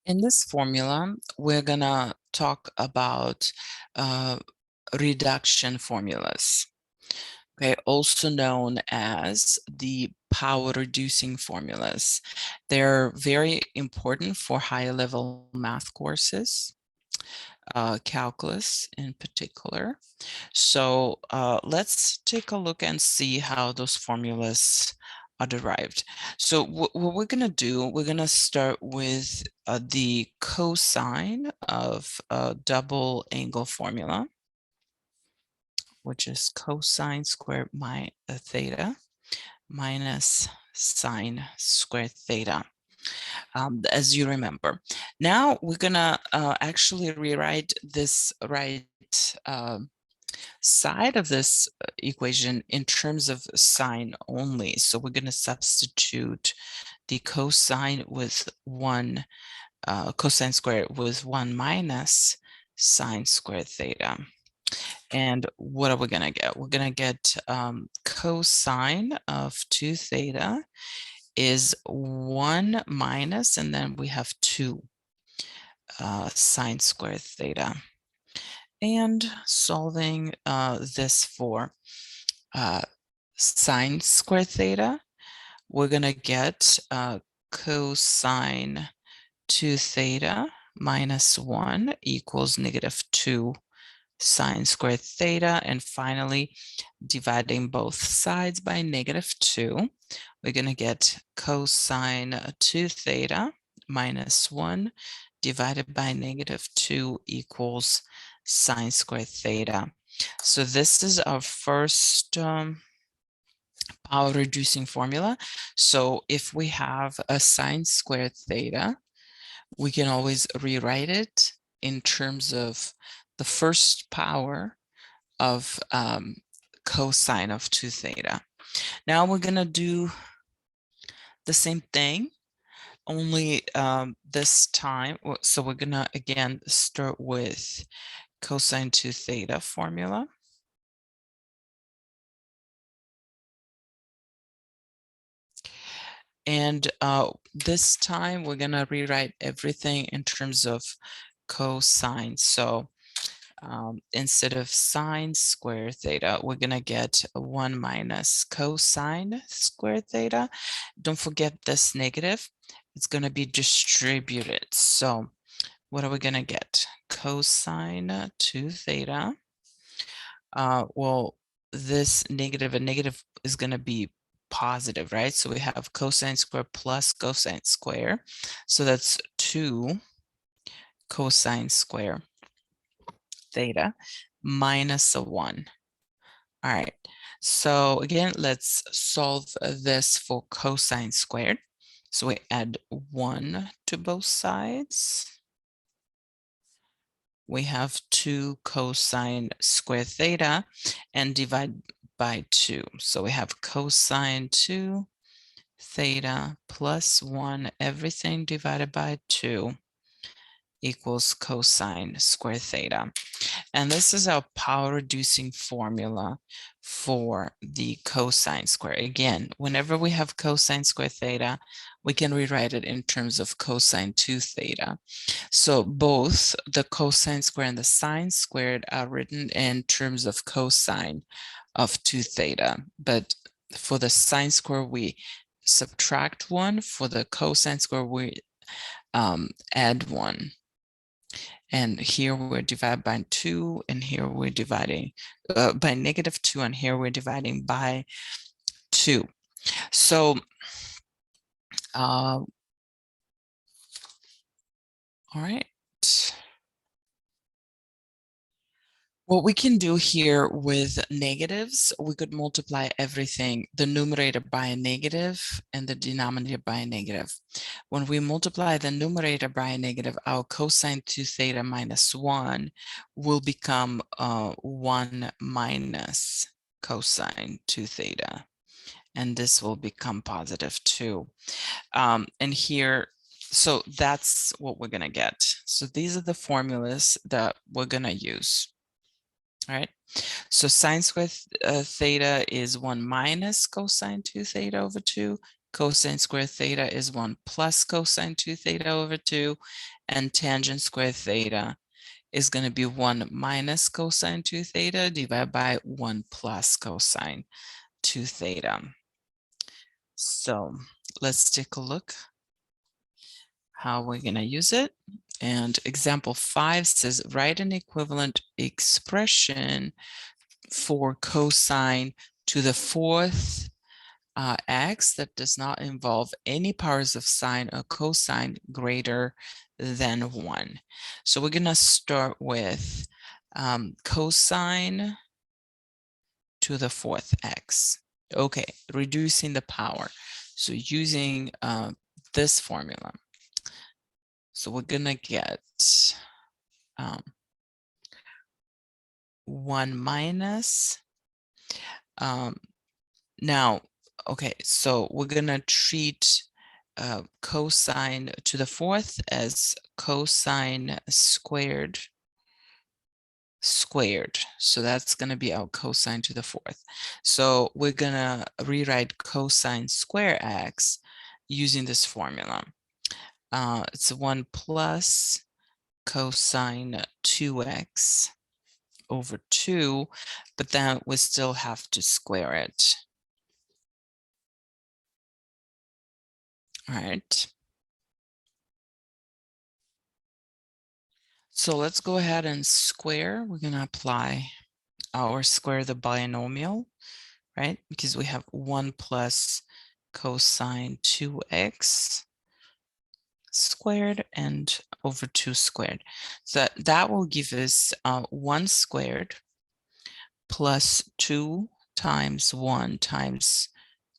In this formula, we're gonna talk about reduction formulas, okay, also known as the power reducing formulas. They're very important for higher level math courses, calculus in particular. So let's take a look and see how those formulas are derived. So what we're going to do, we're going to start with the cosine of a double angle formula, which is cosine squared theta minus sine squared theta. As you remember. Now we're gonna actually rewrite this right side of this equation in terms of sine only. So we're going to substitute the cosine with one, cosine squared with 1 minus sine squared theta. And what are we going to get? We're going to get cosine of 2 theta is 1 minus, and then we have 2 sine squared theta. And solving this for sine squared theta, we're going to get cosine 2 theta minus 1 equals -2 sine squared theta. And finally, dividing both sides by -2, we're going to get cosine 2 theta minus 1 divided by -2 equals sine squared theta. So this is our first power reducing formula. So if we have a sine squared theta, we can always rewrite it in terms of the first power of cosine of 2 theta. Now we're going to do the same thing, only this time. So we're going to again start with cosine 2 theta formula. And this time we're going to rewrite everything in terms of cosine. So instead of sine squared theta, we're going to get 1 minus cosine squared theta. Don't forget this negative. It's going to be distributed. So what are we going to get? Cosine 2 theta. Well, this negative and negative is going to be positive, right? So we have cosine squared plus cosine square. So that's 2 cosine square theta minus a 1. All right. So again, let's solve this for cosine squared. So we add 1 to both sides. We have 2 cosine squared theta and divide by 2. So we have cosine 2 theta plus 1, everything divided by 2 equals cosine squared theta. And this is our power reducing formula for the cosine square. Again, whenever we have cosine squared theta, we can rewrite it in terms of cosine 2 theta. So both the cosine square and the sine squared are written in terms of cosine of 2 theta. But for the sine square, we subtract 1. For the cosine square, we add 1. And here we're dividing by 2, and here we're dividing by -2, and here we're dividing by 2. So, all right. What we can do here with negatives, we could multiply everything, the numerator by a negative and the denominator by a negative. When we multiply the numerator by a negative, our cosine 2 theta minus 1 will become 1 minus cosine 2 theta. And this will become positive 2. And here, so that's what we're going to get. So these are the formulas that we're going to use. All right, so sine squared theta is 1 minus cosine 2 theta over 2. cosine squared theta is 1 plus cosine 2 theta over 2, and tangent squared theta is going to be 1 minus cosine 2 theta divided by 1 plus cosine 2 theta. So let's take a look how we're going to use it. And example 5 says, write an equivalent expression for cosine to the fourth x that does not involve any powers of sine or cosine greater than 1. So we're going to start with cosine to the fourth x. Okay, reducing the power. So using this formula. So we're going to get 1 minus. Now, okay, so we're going to treat cosine to the fourth as cosine squared. So that's going to be our cosine to the fourth. So we're going to rewrite cosine square x using this formula. It's 1 plus cosine 2x over 2, but then we still have to square it. All right. So let's go ahead and square. We're going to apply our square the binomial, right? Because we have 1 plus cosine 2x squared and over 2 squared. So that will give us 1 squared plus 2 times 1 times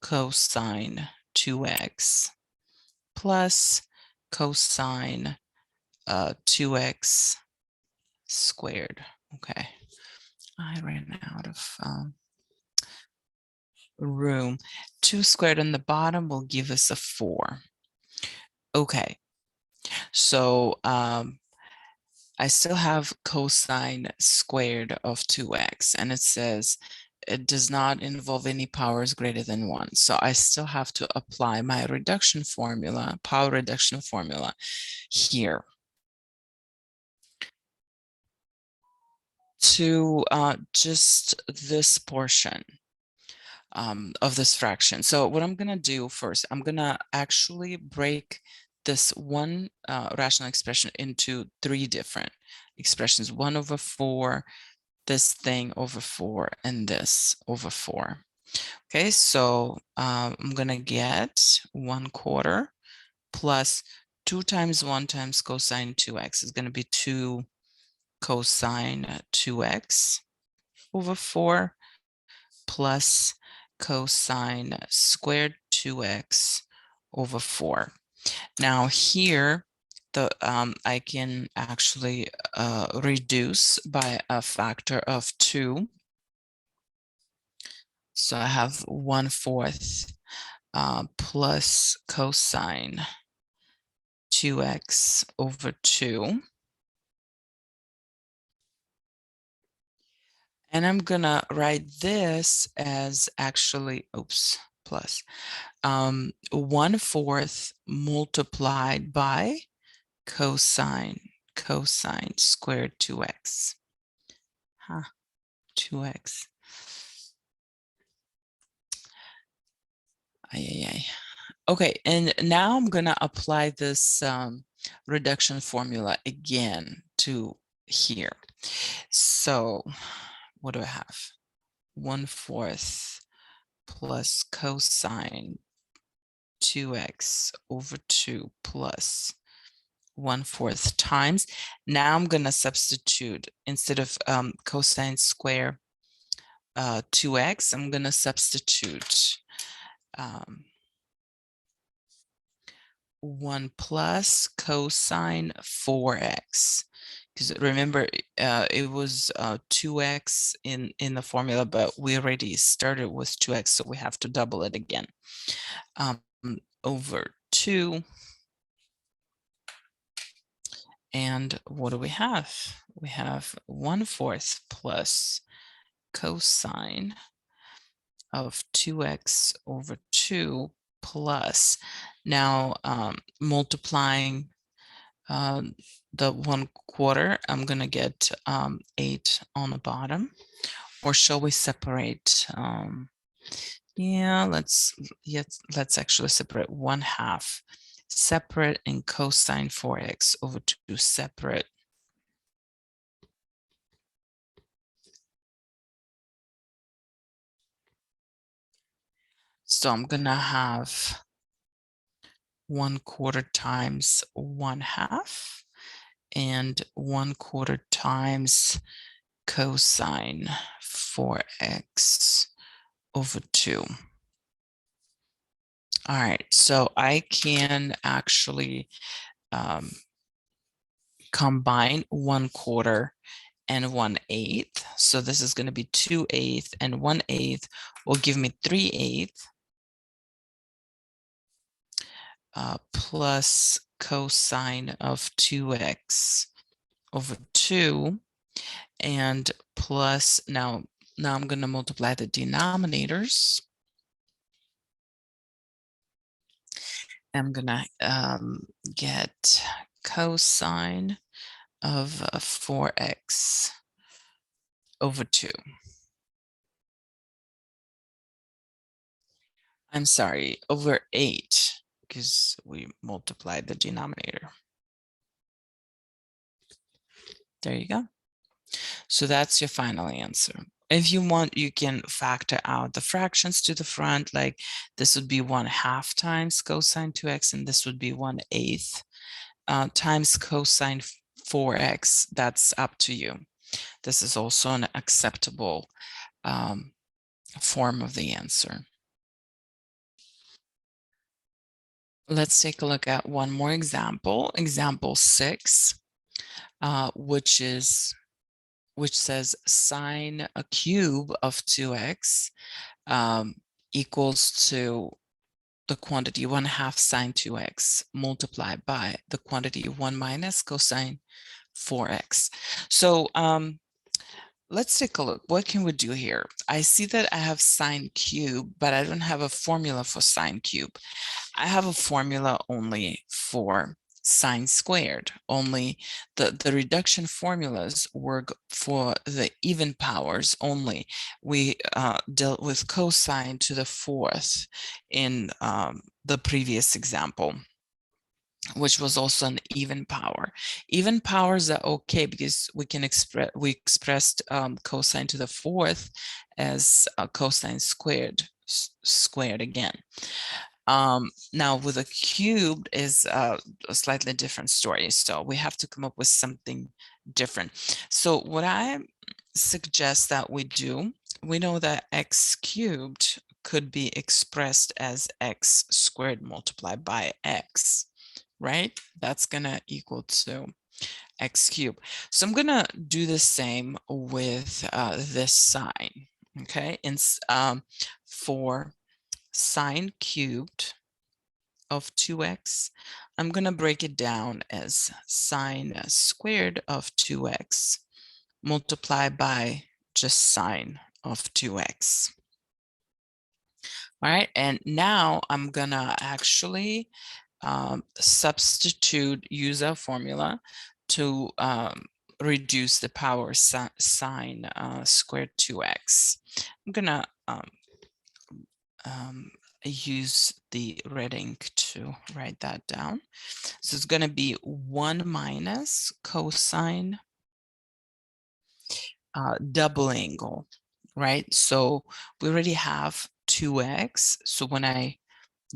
cosine 2x plus cosine 2x squared. Okay, I ran out of room. 2 squared on the bottom will give us a 4. Okay, so I still have cosine squared of 2x, and it says it does not involve any powers greater than 1. So I still have to apply my reduction formula, power reduction formula here to just this portion of this fraction. So what I'm going to do first, I'm going to actually break this one rational expression into 3 different expressions: 1 over 4, this thing over 4, and this over 4. Okay, so I'm going to get 1/4 plus 2 times 1 times cosine 2x is going to be 2 cosine 2x over 4 plus cosine squared 2x over 4. Now here, I can actually reduce by a factor of 2. So I have 1/4 plus cosine 2x over 2. And I'm gonna write this as actually, plus 1/4 multiplied by cosine squared 2x. 2x. Okay, and now I'm gonna apply this reduction formula again to here. So what do I have? 1/4 plus cosine 2x over 2 plus 1/4 times. Now I'm going to substitute, instead of cosine square 2x, I'm going to substitute 1 plus cosine 4x. Because remember, it was 2x in the formula, but we already started with 2x, so we have to double it again. Over 2. And what do we have? We have 1/4 plus cosine of 2x over 2 plus. Now multiplying the 1/4, I'm gonna get 8 on the bottom. Or shall we separate? Yeah, let's actually separate 1/2. Separate in cosine 4x over 2 separate. So I'm gonna have 1/4 times 1/2 and 1/4 times cosine 4x over 2. All right, so I can actually combine 1/4 and 1/8. So this is going to be 2/8 and 1/8 will give me 3/8 plus cosine of 2x over 2 and plus now I'm going to multiply the denominators. I'm going to get cosine of 4x over 2. I'm sorry, over 8, because we multiplied the denominator. There you go. So that's your final answer. If you want, you can factor out the fractions to the front, like this would be 1/2 times cosine 2x, and this would be 1/8 times cosine 4x. That's up to you. This is also an acceptable form of the answer. Let's take a look at one more example, example 6, which says sine a cube of 2x equals to the quantity 1/2 sine 2x multiplied by the quantity 1 minus cosine 4x. So let's take a look. What can we do here? I see that I have sine cube, but I don't have a formula for sine cube. I have a formula only for sine squared. Only the reduction formulas work for the even powers only. We dealt with cosine to the 4th in the previous example, which was also an even power. Even powers are okay because we expressed cosine to the 4th as cosine squared again. Now with a cubed is a slightly different story. So we have to come up with something different. So what I suggest that we do, we know that x cubed could be expressed as x squared multiplied by x, right? That's gonna equal to x cubed. So I'm gonna do the same with this sign, okay? And for sine cubed of 2x, I'm going to break it down as sine squared of 2x multiplied by just sine of 2x. All right, and now I'm going to actually use our formula to reduce the power sine squared 2x. I'm going to use the red ink to write that down. So it's going to be 1 minus cosine double angle, right? So we already have 2x. So when I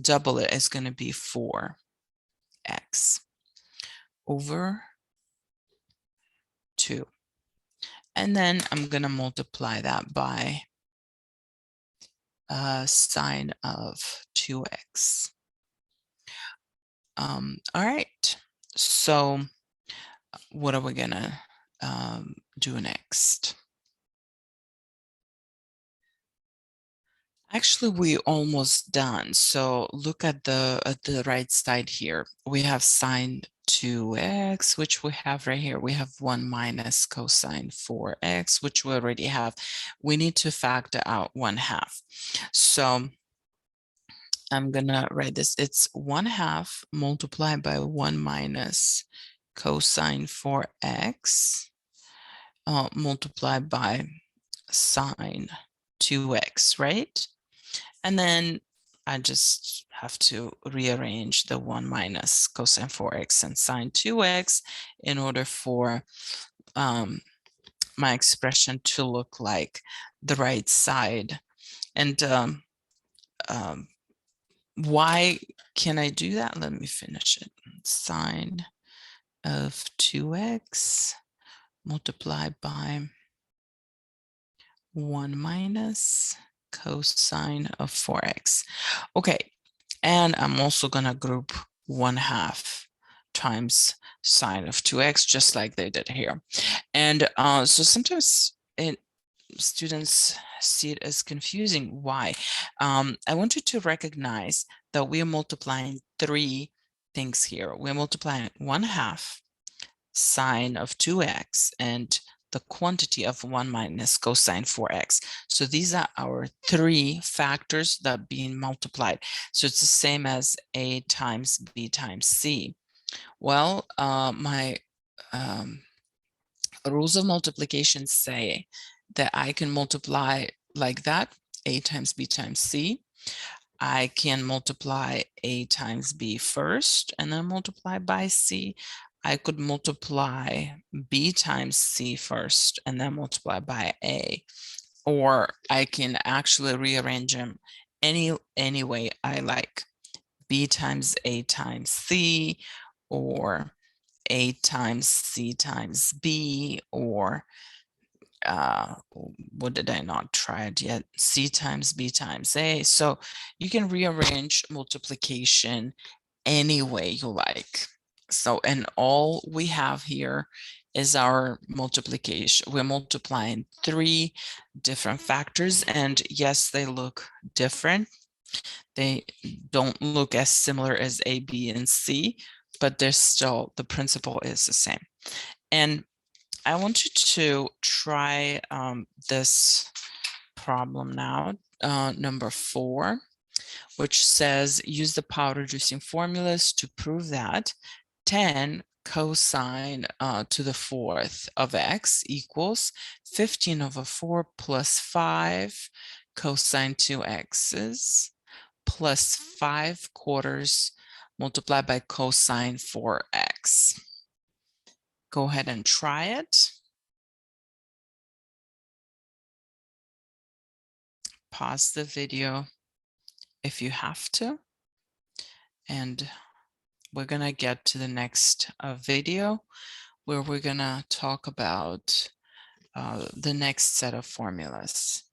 double it, it's going to be 4x over 2. And then I'm going to multiply that by sine of 2x. All right, so what are we gonna do next? Actually, we're almost done. So look at the right side here. We have sine 2x, which we have right here. We have 1 minus cosine 4x, which we already have. We need to factor out 1/2. So I'm gonna write this. It's 1/2 multiplied by 1 minus cosine 4x multiplied by sine 2x, right? And then I just have to rearrange the 1 minus cosine 4x and sine 2x in order for my expression to look like the right side. And why can I do that? Let me finish it. Sine of 2x multiplied by 1 minus cosine of 4x. Okay, and I'm also going to group 1/2 times sine of 2x, just like they did here. And so sometimes students see it as confusing. Why? I want you to recognize that we are multiplying 3 things here. We're multiplying 1/2 sine of 2x and the quantity of 1 minus cosine 4x. So these are our 3 factors that are being multiplied. So it's the same as A times B times C. Well, my rules of multiplication say that I can multiply like that, A times B times C. I can multiply A times B first and then multiply by C. I could multiply B times C first and then multiply by A. Or I can actually rearrange them any way I like. B times A times C, or A times C times B, or what did I not try it yet? C times B times A. So you can rearrange multiplication any way you like. So, and all we have here is our multiplication. We're multiplying 3 different factors, and yes, they look different. They don't look as similar as A, B, and C, but they're still, the principle is the same. And I want you to try this problem now, number 4, which says use the power reducing formulas to prove that 10 cosine to the 4th of x equals 15 over 4 plus 5 cosine 2x's plus 5/4 multiplied by cosine 4x. Go ahead and try it. Pause the video if you have to. And we're going to get to the next video where we're going to talk about the next set of formulas.